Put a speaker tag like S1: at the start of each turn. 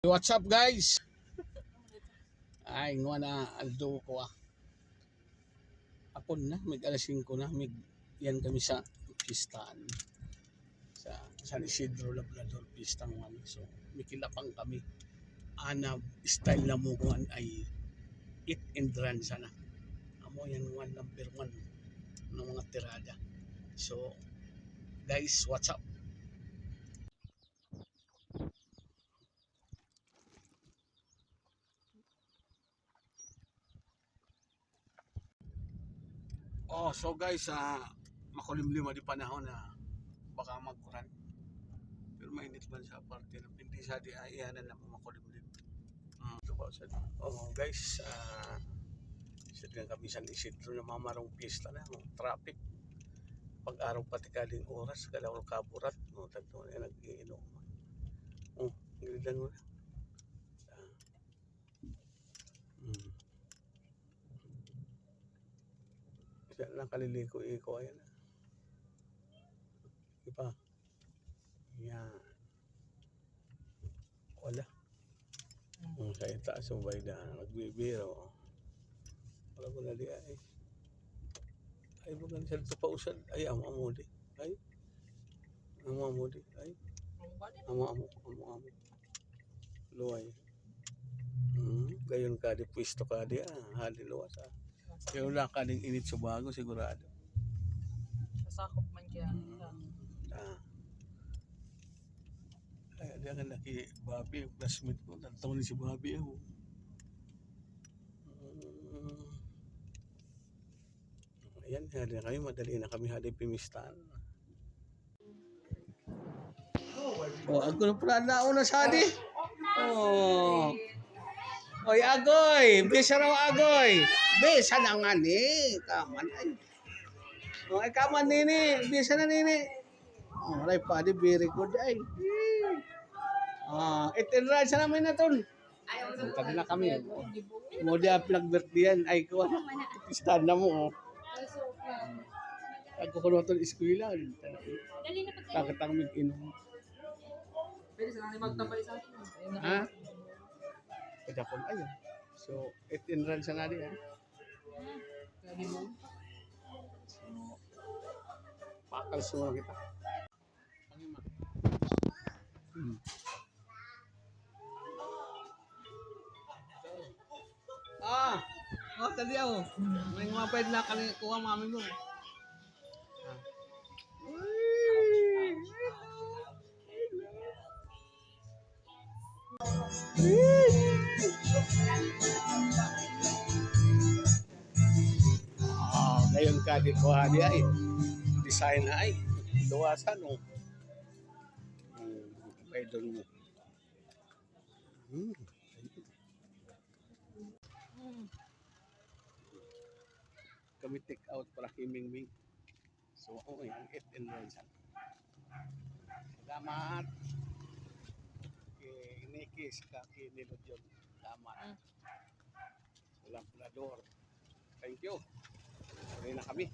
S1: What's up guys? Ay, nga na aldo ko Apon na, mig alas 5 na, mig yan kami sa pistaan. Sa San Isidro Labrador pistang man. So, mikilapang kami. Ana style na mo kuan ay eat and run sana. Amo yan one number one ng mga tirada. So, guys, what's up? Oh, so guys, makulimlim di panahon na baka magkuran. Pero mainit man sa parte ng hindi sa di ayanan na makulimlim. Oh guys, sila kami sa Isidro na mamarong pista na, traffic. Pag-araw pati kaling oras, kalawal kaburat, tagto na nag-iinom. Gilidan mo na. Isa lang kaliliko-iko, ayan na. Iba. Yan. Wala. Sa itaas mo ba nagbibiro. Wala ko na di ay. Ay, bagan siya ito pausad. Ay, amo di. Ay. Amo di. Ay. Amo. Luway. Gayon ka di pwesto ka di hali luwas Kaya wala ka ding init sa bago sigurado.
S2: Sasakop man kaya.
S1: Ay, di ka laki Bobby, classmate ko. Nagtaon ni si Bobby ako. Ayan, hali na kami. Madali na kami hali pimistaan. Ako na pala nauna sa di. Oy, Agoy! Bisa raw, Agoy! Bisa na nga ni. Kaman ay. Ay, kaman nini. Bisa na nini. Ay, padi, very good ay. Itinrad sa namin na ton. Tadi na kami. Mo dia pinag-birthdayan. Ay, ko. Stand na mo. Ako ko naman ito eskwila. Takatang mag-inom.
S2: Pwede sa nang magtambay sa akin.
S1: Ha? Kada po ayun. So, 18 runs na nga din.
S2: Lagi mo.
S1: So, pakalso na kita. Tadi ako. May mga pwede na kuha mami mo. Ngayon ka di kuha di ay. Design na ay. Luwasan o. Ay doon mo. Kami take out para kay Mingming. So, okay, ang 8 and 9. Salamat. Kay Nikki, kay Nilod yun. Salamat. Walang pulador. Thank you. Tuloy na kami.